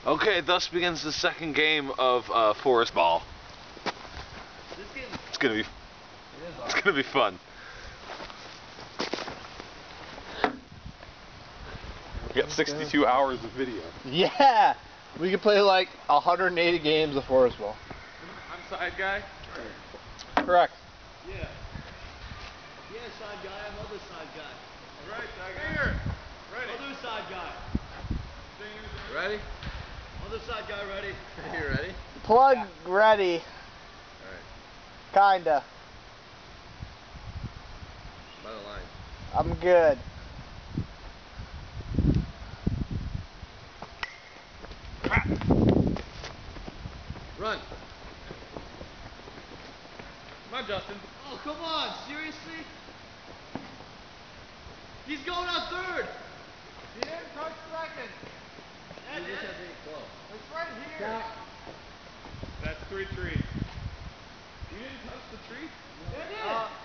Okay, thus begins the second game of Forest Ball. This game It's gonna be fun. We got 62 hours of video. Yeah! We could play like 180 games of Forest Ball. I'm side guy. Correct. Yeah. Yeah, side guy, I'm other side guy. Alright, side guy. Here. Ready. Other side guy. Ready? Other side guy ready. You ready? Plug ready. Alright. Kinda. By the line. I'm good. Run. Come on, Justin. Oh, come on, seriously? He's going on third. He didn't touch second. It's right here. That's 3 trees. You didn't touch the tree? It is.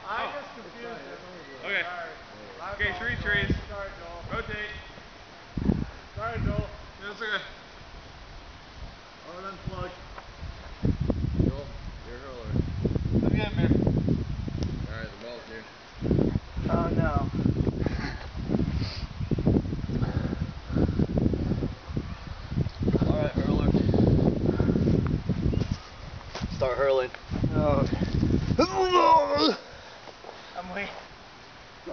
I just confused it. Okay. Okay, 3 trees. Sorry, Joel. Rotate. Sorry, Joel. That's okay. Oh, and unplug. Joel, you're a hurler. Let me get a beer. Alright, the ball's here. Oh no. Alright, hurler. Start hurling. Oh.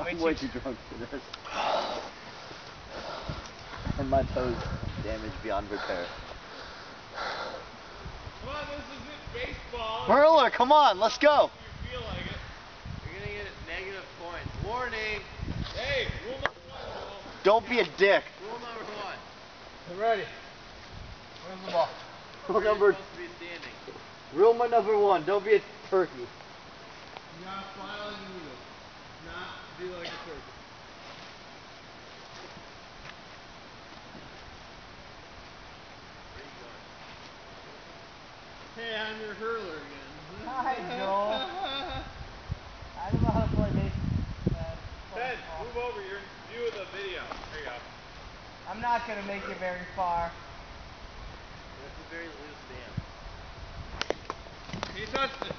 I'm way too drunk for this. And my toes damaged beyond repair. Come on, this isn't baseball. Hurler, come on, let's go. You feel like it. You're gonna get negative points. Warning. Hey, rule number 1, Joel. Don't be a dick. Rule number 1. I'm ready. Where's the ball? Rule You're number, supposed to be standing. rule number 1, don't be a turkey. You gotta fly like an eagle. Not be like a turkey. Where are you going? Hey, I'm your hurler again. Hi, Joel. I don't know how to play baseball. Ben, move over. You're in view of the video. There you go. I'm not going to make it very far. That's a very loose stand. He touched it.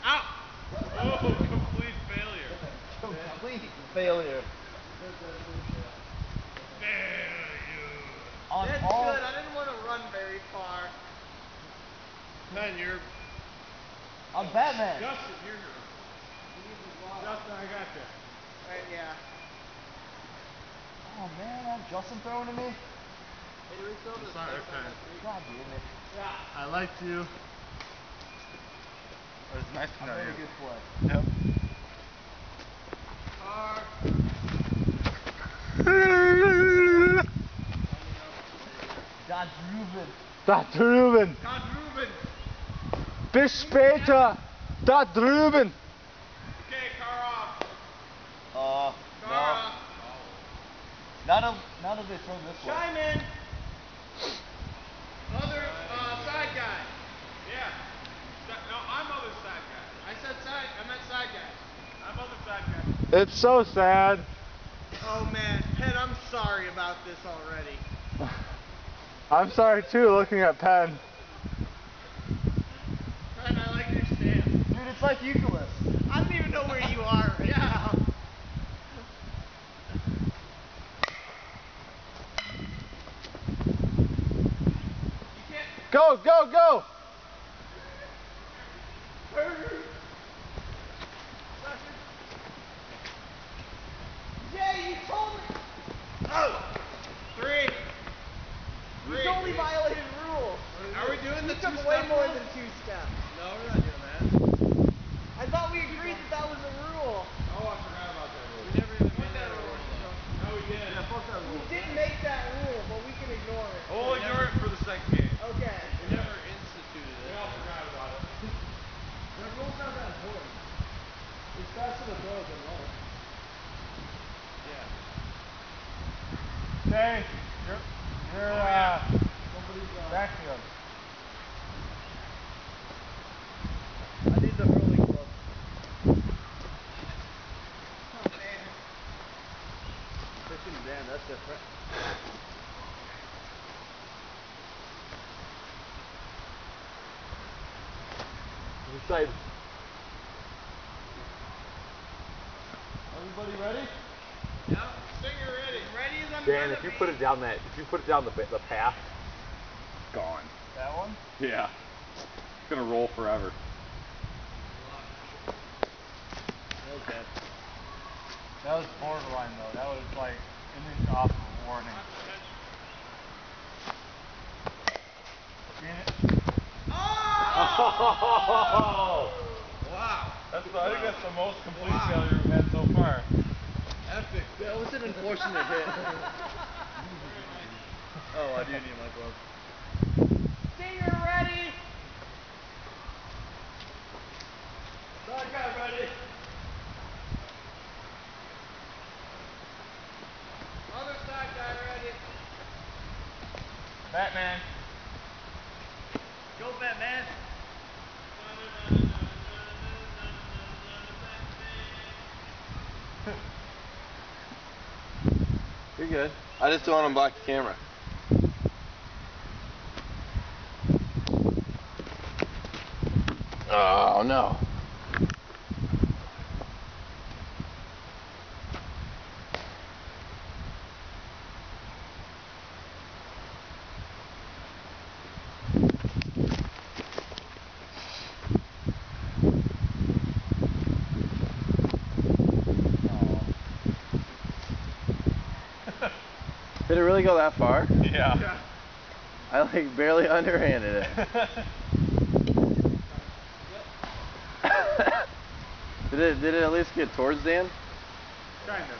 Ow! Oh, complete failure. Complete failure. On That's all, good. I didn't want to run very far. Ben, you're... on Batman. Justin, you're... Justin, I got you. Right, yeah. Oh man, Justin throwing to me? Hey, do we still have It's the not stakes our on time. this week? God damn it. Yeah. I liked you. It was nice to I know made a you. good play. Yep. Dodge Ruben. Da drüben. Todd Ruben. Bis später. Da drüben. Okay, car off. Uh, Car no. off. None of it from this way. Chime in. Other side guy. Yeah. No, I'm other side guy. I said side. I meant side guy. I'm other side guy. It's so sad. Oh man, Penn, I'm sorry about this already. I'm sorry too, looking at Penn. And I like your stance. Dude, it's like Euclid. I don't even know where you are right now. Go, go, go! Jay, you told me. Oh! 3. You totally violated rules. Are we doing the You took two-step way more rule? than 2 steps. No, we're not doing that. I thought we agreed that that was a rule. Oh, I forgot about that rule. We never even made that a rule. No, we did. Yeah, fuck that We didn't make that rule, but we can ignore it. We'll ignore it for the second game. Okay. We never instituted it. We all forgot about it. That rule's not that important. It's faster to throw than run. Yeah. Okay, you're backfield. I need the hurling club. Oh man. Fishing, damn, that's different. Besides, Everybody ready? Yep. Stinger ready. Ready as I'm Dan, gonna if you be. put it down the path, it's gone. That one? Yeah. It's gonna roll forever. Okay. That was borderline though. That was like an inch off of a warning. Seen it? Oh! Wow. I think that's the most complete failure we've had so far. Epic. That was an unfortunate hit. Oh, I do need my glove. Stinger ready. Side guy ready. Other side guy ready. Batman. Go, Batman. You're good. I just don't want to block the camera. Oh no. Did it really go that far? Yeah. I like barely underhanded it. Did it at least get towards Dan? Kind of.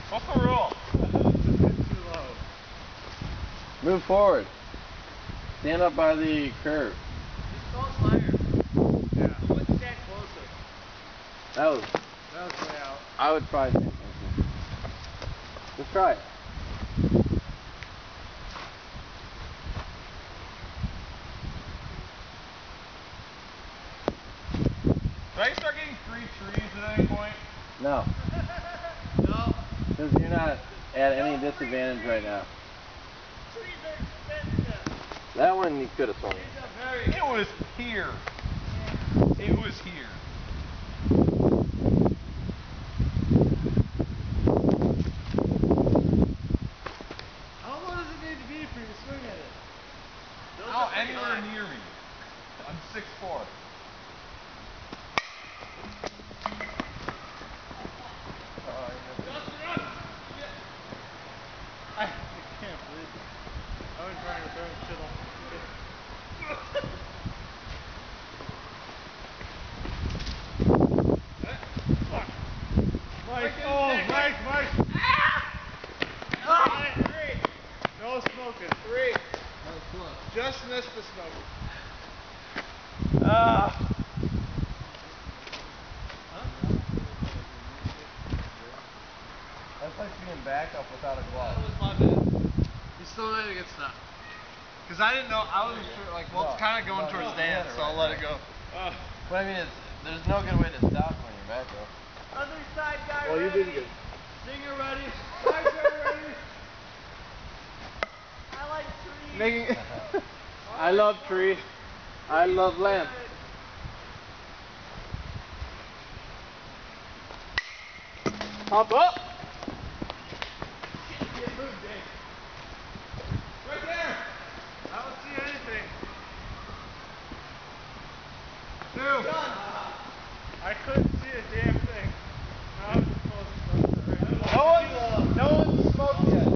What's the rule? Too low. Move forward. Stand up by the curve. Just call higher. Yeah. You wouldn't stand closer. That was way out. I would try stand closer. Just try it. Did I start getting free trees at any point? No. No. Because you're not at any disadvantage right now. Trees are expensive. That one you could have swung. Trees are very It was here. It was here. How low does it need to be for you to swing at it? Those Oh, are pretty anywhere high. near me. I'm 6'4". I can't believe it. I've been trying to throw shit off the field. Mike, Mike. Three. No smoking. 3. That was close. Just missed the smoking. That's like being backup without a glove. That was my bad. You still need to get stopped. Because I didn't know, I wasn't sure, like, well, it's kind of going towards Dan, so I'll let it go. But I mean, there's no good way to stop when you're back though. Other side guy Well, you ready. did good. Singer ready. Side guy ready. I like trees. I love tree. I love lamp. Hop up. Right there. I don't see anything. 2. I couldn't see a damn thing. I was supposed to No one's smoked yet.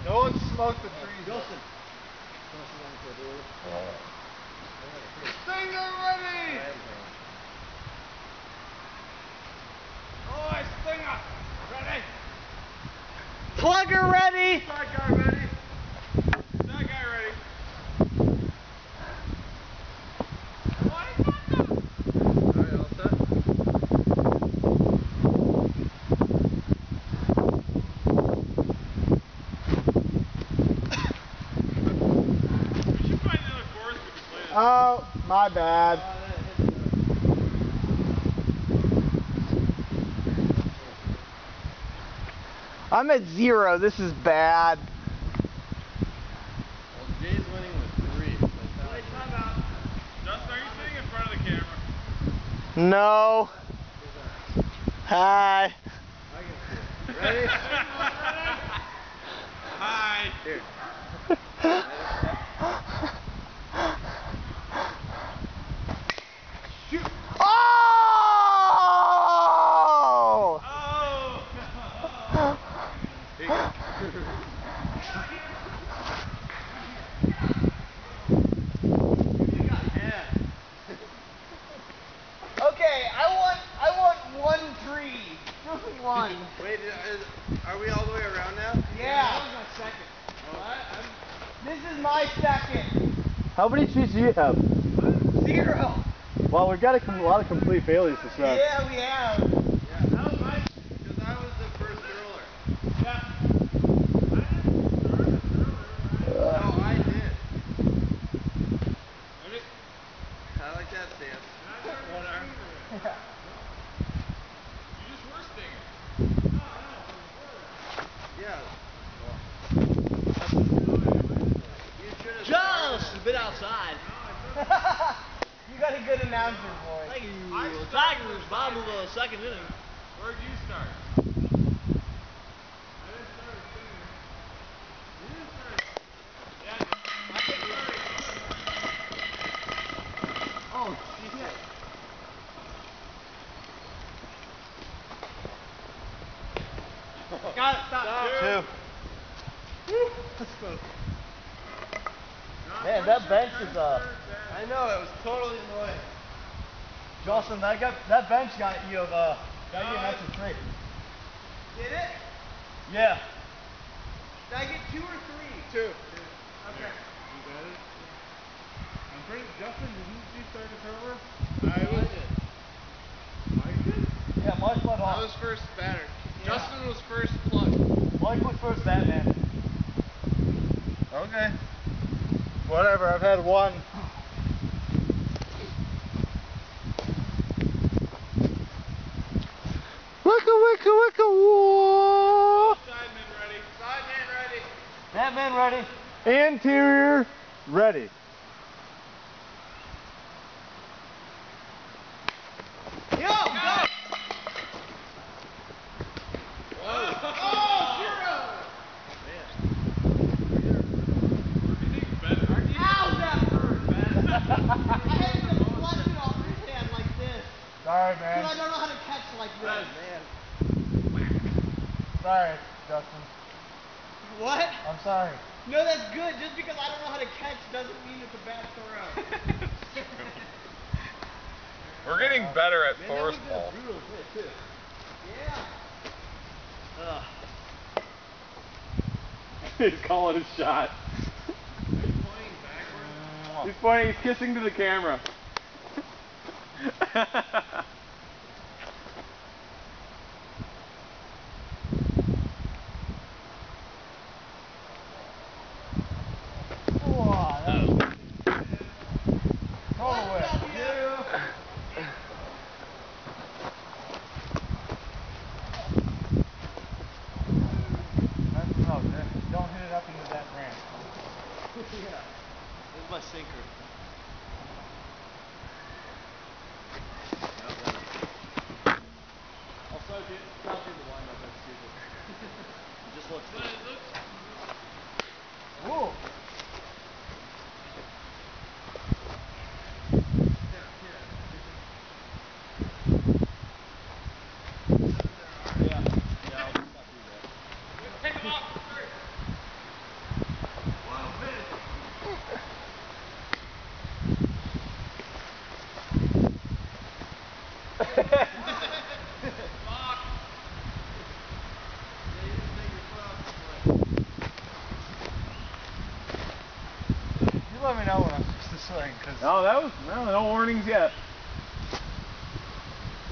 No one's smoked the trees. Wilson. Stinger ready. Oh, Stinger. Ready. Plugger ready. Side guy ready. Side guy ready. Alright, I'll Oh, my bad. I'm at 0. This is bad. Well, Jay's winning with 3. So Wait, time out. Justin, are you sitting in front of the camera? No. Hi. ready? Hi. Here. Oh! Oh! Here you go. Okay, I want 1 tree. Just 1. Wait, are we all the way around now? Yeah. That was my second. What? This is my second. How many trees do you have? 0. Well, we've got a lot of complete failures this round. Yeah, we have. Yeah, that was my. Because I was the first roller. Yeah. No, I did. Ready? I like that stance. Whatever. You just were stinging. Yeah. You should have Just a bit outside. You got a good announcer voice. Thank you. Tigers, bottom of the second inning. Where'd you start? Oh, shit. Got it, stop. 2. Man, that bench is I know, it was totally annoying. Jocelyn, that bench got you an extra 3. Did it? Yeah. Did I get 2 or 3? 2. Okay. You got it? I'm pretty. Justin, didn't you start the server? I was. Mike did? Yeah, Mike went I off. was first batter. Yeah. Justin was first plug. Mike was first Batman. Okay. Whatever, I've had 1. Wicka wicka wicka whoa! Sideman ready. Sideman ready. Batman ready. Interior ready. Yo, go! Oh, 0. Ow, that hurt. I had to flush it off his hand like this. Sorry, Because I man. don't know how to catch like this. Sorry, Justin. What? I'm sorry. No, that's good. Just because I don't know how to catch doesn't mean it's a bad throw. We're getting better at force ball. Yeah. He's calling his shot. He's pointing, he's kissing to the camera. Don't hit it up into that ramp. This is my sinker. I'll start doing the wind-up next season. It just looks good. Whoa. Yeah, I'll just not do that. Take him off the first. You let me know when I'm supposed to swing, cause No, no warnings yet.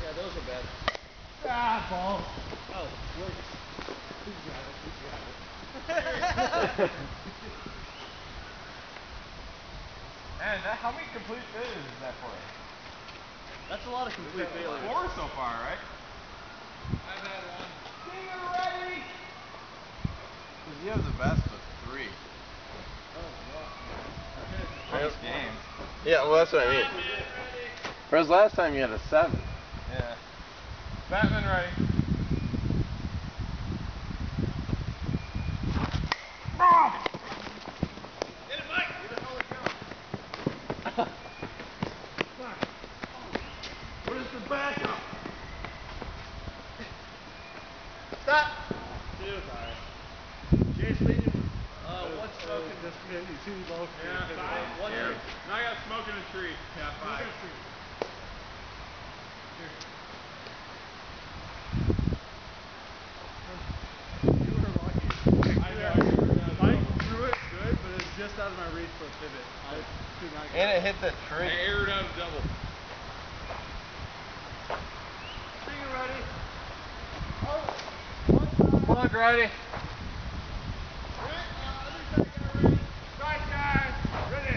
Yeah, those are bad. ball. Oh, wait. Man, how many complete failures is that for? That's a lot of complete failures. 4 so far, right? I've had one. Stinger ready! Because you have the best with 3. First game. Yeah, well, that's what I mean. Whereas last time you had a 7. Yeah. Batman ready. Get it, Mike! Where the hell it go? Where's the backup? Stop! James Legion was, what's smoking? Just maybe 2 low. Yeah, 5. One Yeah. tree. Now I got smoke in a tree. Yeah, 5. You were lucky. I know. Mike threw it good, but it's just out of my reach for a pivot. I could not get And it hit the I tree. aired out a double. Stinger ready! Plug ready. Side guys, ready.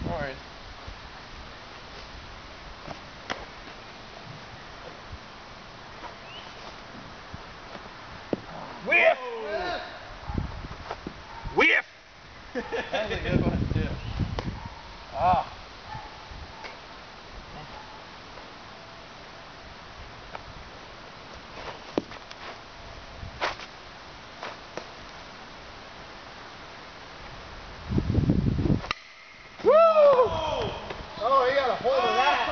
Alright. Whiff! Whiff! That was a good one, too. Ah. Oh, you got a hold of that!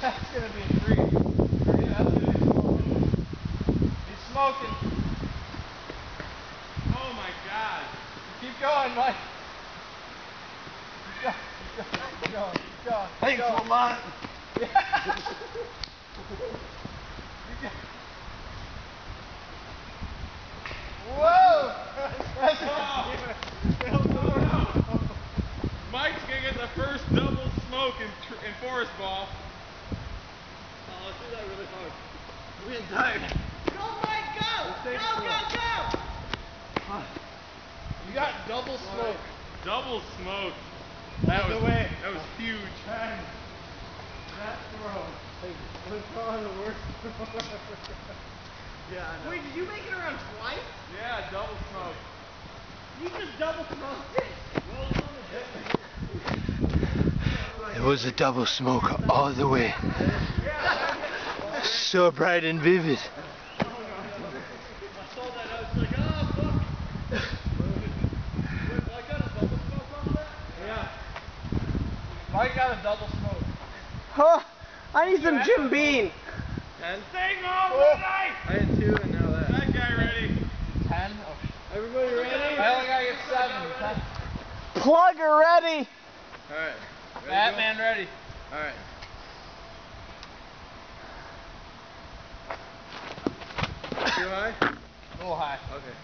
That's gonna be a 3. That's gonna be smoking. He's smoking. Oh my god. Keep going, Mike. Keep going. Keep going. Thanks a lot. Whoa! Mike's gonna get the first double smoke in forest ball. Oh, let's do that really hard. We're getting tired. Go, Mike, go! Go, go, go! You got double smoke. Double smoke. That was That was huge. That throw. What's probably the worst throw ever. Yeah, I know. Wait, did you make it around twice? Yeah, double smoke. You just double smoked it. It was a double smoke all the way. So bright and vivid. I saw that, I was like, oh, fuck. Wait, I got a double smoke off that? Yeah. Mike got a double smoke. Oh, I need some Jim Beam. 10. Sing on the night! I had 2 and now that. That guy ready. 10? Oh. Everybody ready? I only gotta get 7. 10. Plugger ready. Alright. Batman ready. Alright. Too high? A little high. Okay.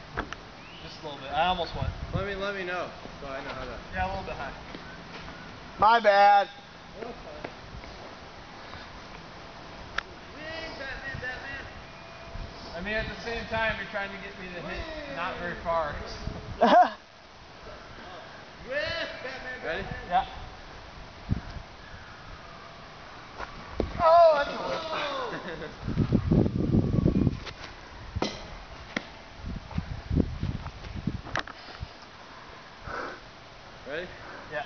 Just a little bit. I almost went. Let me know so I know how to. Yeah, a little bit high. My bad. I mean, at the same time, you're trying to get me to hit not very far. Ready? Yeah. Oh, that's Ready? Yeah.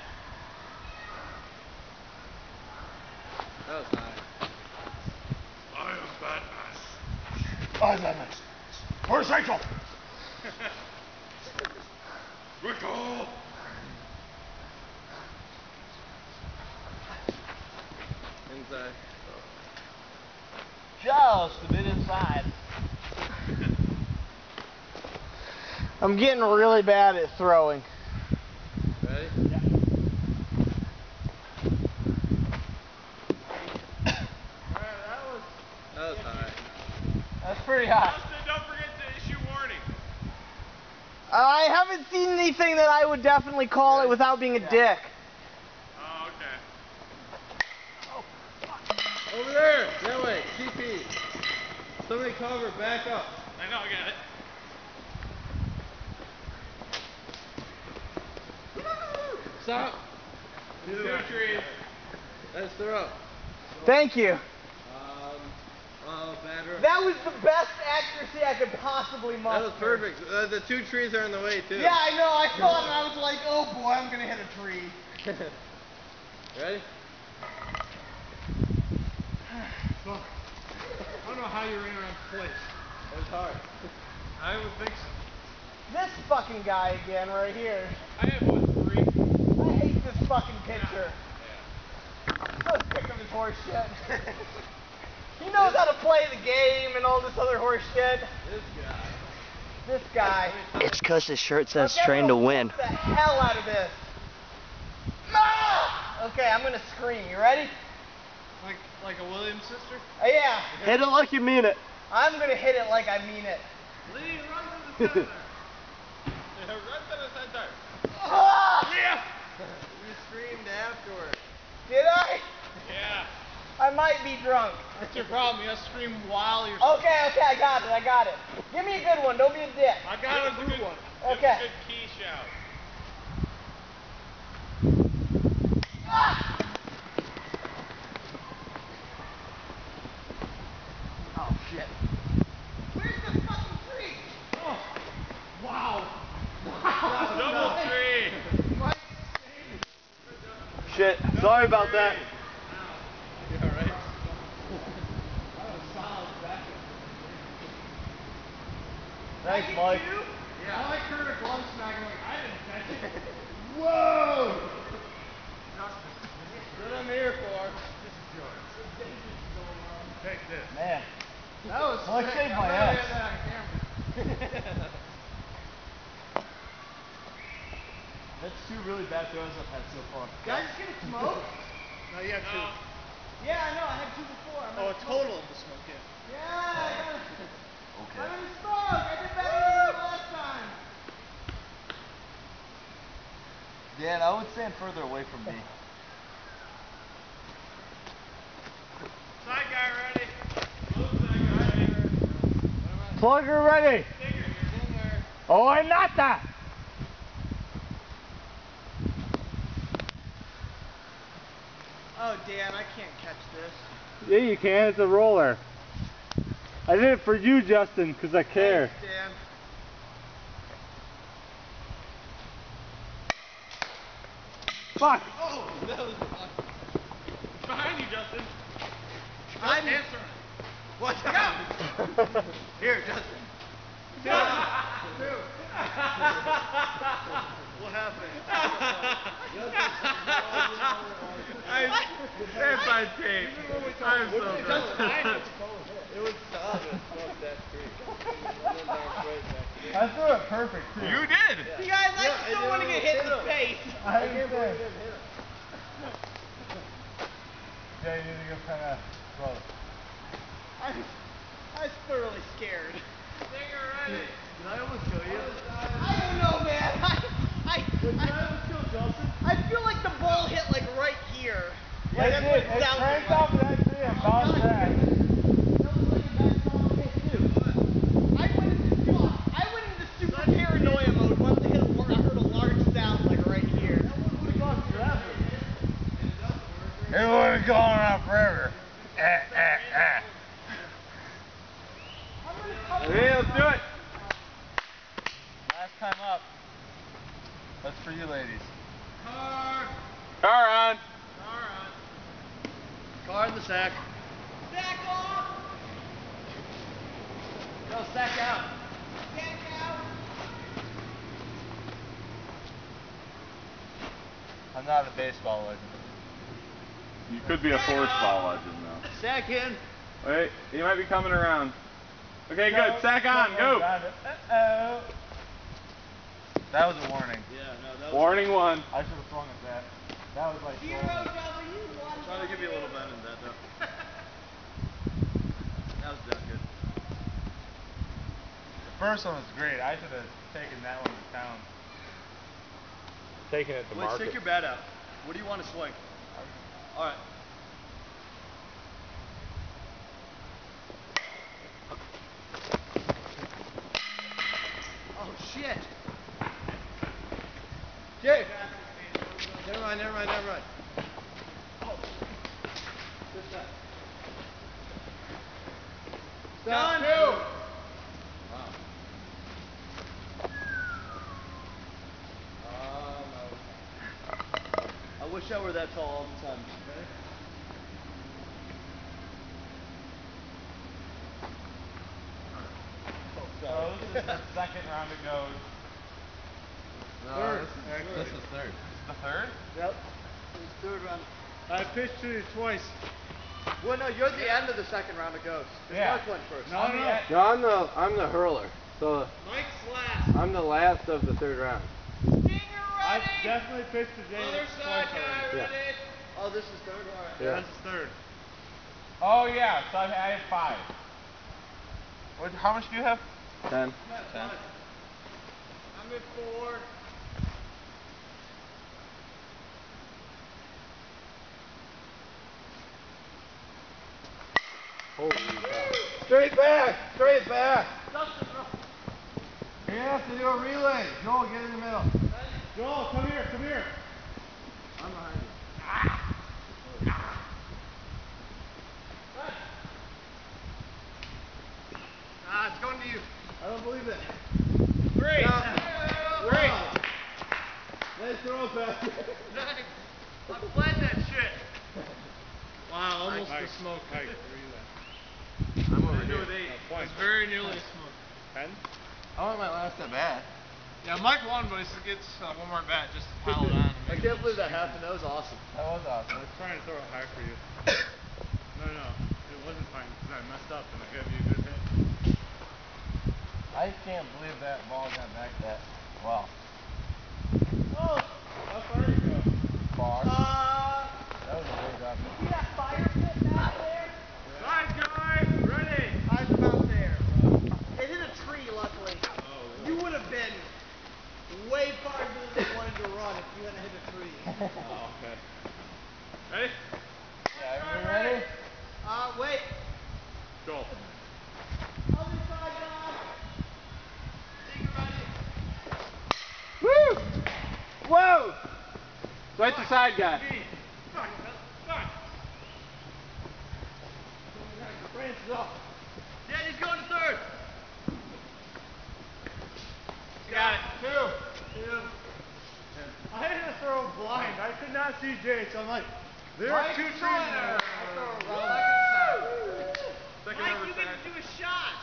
That was high. I am Batman. I'm Batman. Where's Rachel? Rickle! Inside. Just a bit inside. I'm getting really bad at throwing. Ready? Yeah. That was high. That's pretty high. Justin, don't forget to issue warning. I haven't seen anything that I would definitely call it without being a dick. Oh, okay. Over there. That way. TP. Somebody cover. Back up. I know, I got it. Stop. Two trees. Let's throw. Thank you. Batter. That was the best accuracy I could possibly muster. That was perfect. The two trees are in the way too. Yeah, I know. I saw it and I was like, oh boy, I'm gonna hit a tree. Ready? Fuck. I don't know how you ran around twice. It was hard. I would think so. This fucking guy again, right here. I have what, 3? I hate this fucking pitcher. I'm so sick of his horse shit. He knows how to play the game and all this other horse shit. This guy. It's 'cause his shirt says Okay, train to win. Get the hell out of this. Ah! Okay, I'm gonna scream. You ready? Like a Williams sister? Yeah. Hit it like you mean it. I'm gonna hit it like I mean it. Lee, run to the center. Yeah, run to the center. Ah! Yeah. You screamed afterward. Did I? Yeah. I might be drunk. That's your problem. You have to scream while you're... Okay, I got it. Give me a good one. Don't be a dick. I got a good one. Okay. Good key shout. Ah! Oh shit. Where's the fucking tree? Oh. Wow. Double tree. Shit. Sorry about that. You alright? Thanks, Mike. Yeah. I like her to glove smack him like I didn't catch it. Whoa! That's what I'm here for. Take this. Man. That was Well, I sick. saved I'm my gonna ass. get that on camera. That's 2 really bad throws I've had so far. Did I just get a smoke? No, you have two. Yeah, I know. I had 2 before. I'm Oh, gonna a total of the smoke, yeah. Yeah, I got it. I'm gonna smoke. I did better than you last time. Dan, I would stand further away from me. Side guy ready. Move side guy ready. Plugger ready. Oh, I'm not that. Oh, Dan, I can't catch this. Yeah, you can. It's a roller. I did it for you, Justin, because I care. Thanks, Dan. Fuck! Oh, that was Behind you, Justin. I'm Answer it. Watch out! Here, Justin. What happened? That's on tape. I'm so It was solid. Fuck that tree. I threw it perfect, too. You did. See, guys, I still want to get hit in the face. I can't believe it. Yeah, you need to go kind of close. I was thoroughly scared. Stinger ready. Did I almost kill you? I don't know, man. I feel like the ball hit like right here. Like, that's what it sounds cranked like. off that tree and bounced back. That was like a bad song hit too. I went into super paranoia mode once I heard a large sound like right here. It would have gone on forever. Hey, let's do it. Last time up. That's for you ladies. Car. Car on. Car on. Car in the sack. Back off! No, sack out. Back out! I'm not a baseball legend. You could be a forest ball legend though. Sack in. Wait, he might be coming around. Okay, good. Sack on. Go. Uh-oh. That was a warning. Yeah, no, that was. Warning 1. I should have swung at that. That was like... 0 W1. Trying to give you a little bend in that though. That was damn good. First one was great. I should have taken that one to town. Taking it to market. Stick your bat out. What do you want to swing? Alright. Oh shit! Jay! Never mind. Oh. Just that. Stop. Wow. I wish I were that tall all the time. Okay? So this is the second round it goes. Third. This is third. This is the third? Yep. It's third round. I pitched to you twice. Well, no, you're at the end of the second round of ghosts. Yeah. Mark went first. No. I'm the hurler. So Mike's last. I'm the last of the third round. I definitely pitched to Jay Other twice side guy, already. ready? Oh, this is third? Alright. Yeah, this is third. Oh yeah, so I have 5. How much do you have? 10. I'm at 4. Holy cow. Straight back! You have to do a relay. Joel, get in the middle. Joel, come here. I'm behind you. It's going to you. I don't believe that. 3. No. 3. Wow. Nice throw, Pastor. I bled that shit. Wow, almost Mike, the smoke. Mike, I'm over Into here. with 8. Point. It's very nearly a smoke. 10? I want my last at bat. Yeah, Mike won, but he gets one more bat just to pile it on. I can't believe that happened. That was awesome. That was awesome. I was trying to throw it high for you. No. It wasn't fine because I messed up and I gave you a good hit. I can't believe that ball got back that well. Oh, how far did you go? Far. That was a big drop. See that fire pit back there? Side guy, ready? I was about there. It hit a tree, luckily. You would have been way farther than you wanted to run if you hadn't hit a tree. Oh, okay. Ready? Yeah, everybody ready? Wait. Go. Other side, guys. Think about it. Woo! Whoa! Right the side guy. Fuck. Branches off. Yeah, he's going to third. Got it. 2. I had to throw blind. I could not see Jay, so I'm like, there are 2 trees there. Second Mike, over you side. get to do a shot.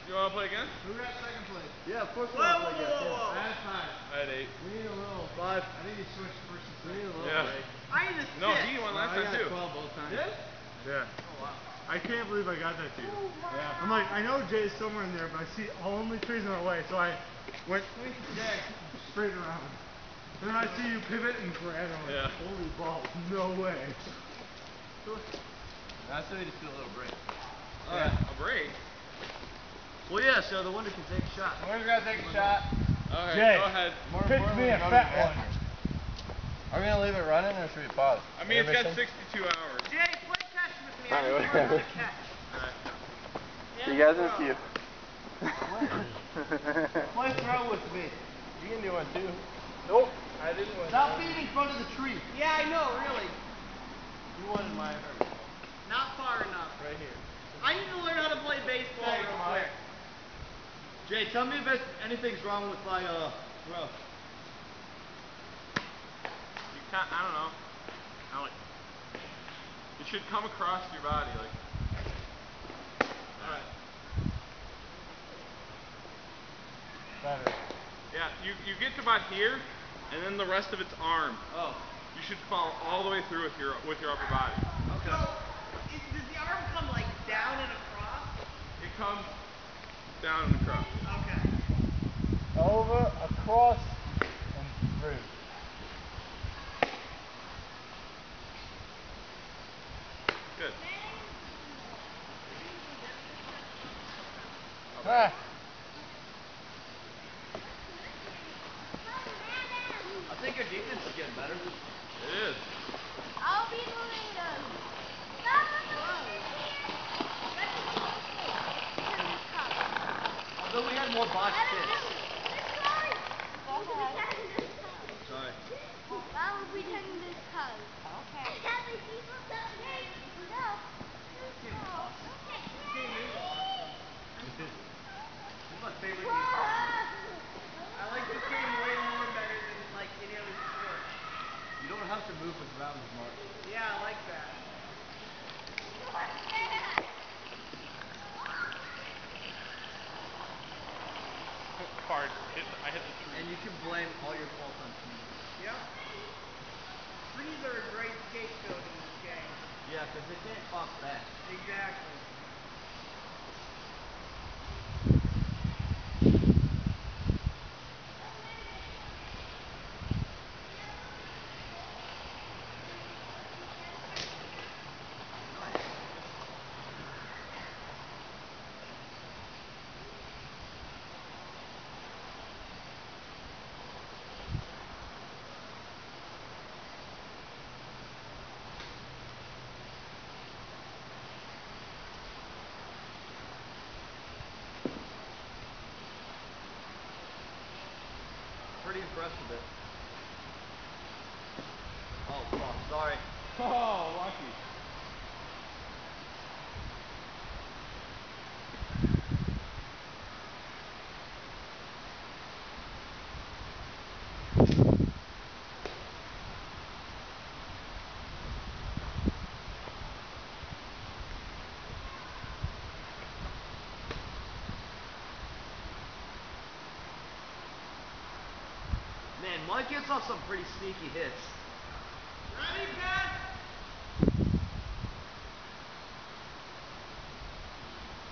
You want to play again? Who got second place? Yeah, of course Whoa. I had 5. I had 8. We need a little. 5. I think he switched first and second. We need a little Yeah. break. I need a 6. No, he won last I time got too. 12 both times. Yeah. Oh, wow. I can't believe I got that to you. Yeah. I'm like, I know Jay's somewhere in there, but I see only trees in my way, so I went straight around. Then I see you pivot and grab, and I'm like, Yeah. holy balls, no way. That's why we just do a little break. Alright, a break. Well, yeah, so the winner can take a shot. Who's gonna take a shot? Alright, Jay. go ahead. Pitch me a fat one. Are we gonna leave it running or should we pause? I mean, it's got 62 hours. Jay, play catch with me. I Alright, just learned how to whatever. catch. See you guys in a few. Play throw with me. You can do one too. Nope, I didn't win. Stop being in front of the tree. Yeah, I know, really. You wanted my Not far enough. right here. I need to learn how to play baseball Thanks, real Mike. quick. Jay, tell me if anything's wrong with my throw. You can't, I don't know. It should come across your body, like. Alright. Better. Yeah, you get to about here, and then the rest of it's arm. Oh. You should follow all the way through with your upper body. Okay. So, does the arm come like down and across? It comes down and across. Okay. Over, across, and through. Good. Ah. I hit the tree. And you can blame all your faults on trees. Yep. Trees are a great scapegoat in this game. Yeah, because they can't talk back. Exactly. Pretty impressed with it. Oh, fuck, sorry. Oh, lucky. Man, Mike gets off some pretty sneaky hits. Ready, Pat?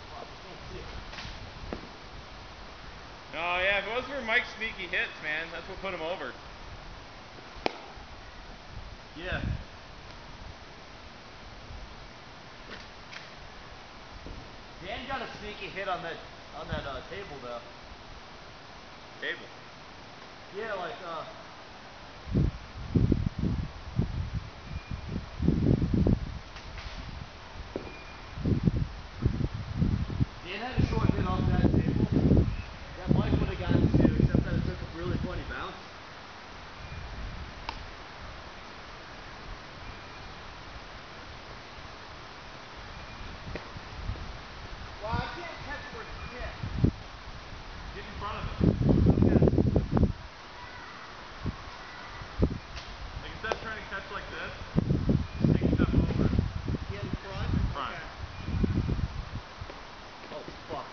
Fuck, I can't see it. Oh yeah, if it wasn't for Mike's sneaky hits, man, that's what put him over. Yeah. Dan got a sneaky hit on that table though. Table. Yeah, like Dan had a short hit off that table that Mike would have gotten to, except that it took a really funny bounce. Well, I can't catch where it's hit. Get in front of him. Like instead of trying to catch like this, take a step over. Get in front? Front. Okay. Oh fuck.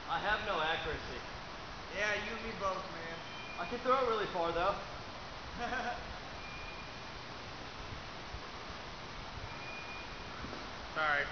I have no accuracy. Yeah, you and me both, man. I can throw it really far though. Sorry.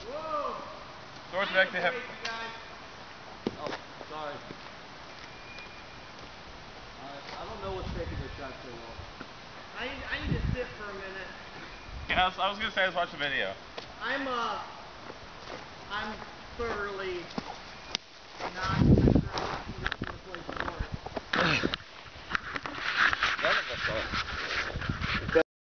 Whoa! Doors I back need to a hip. break, you guys. Oh, sorry. I don't know what's taking this shot so well. I need to sit for a minute. Yeah, I was gonna say let's watch the video. I'm third.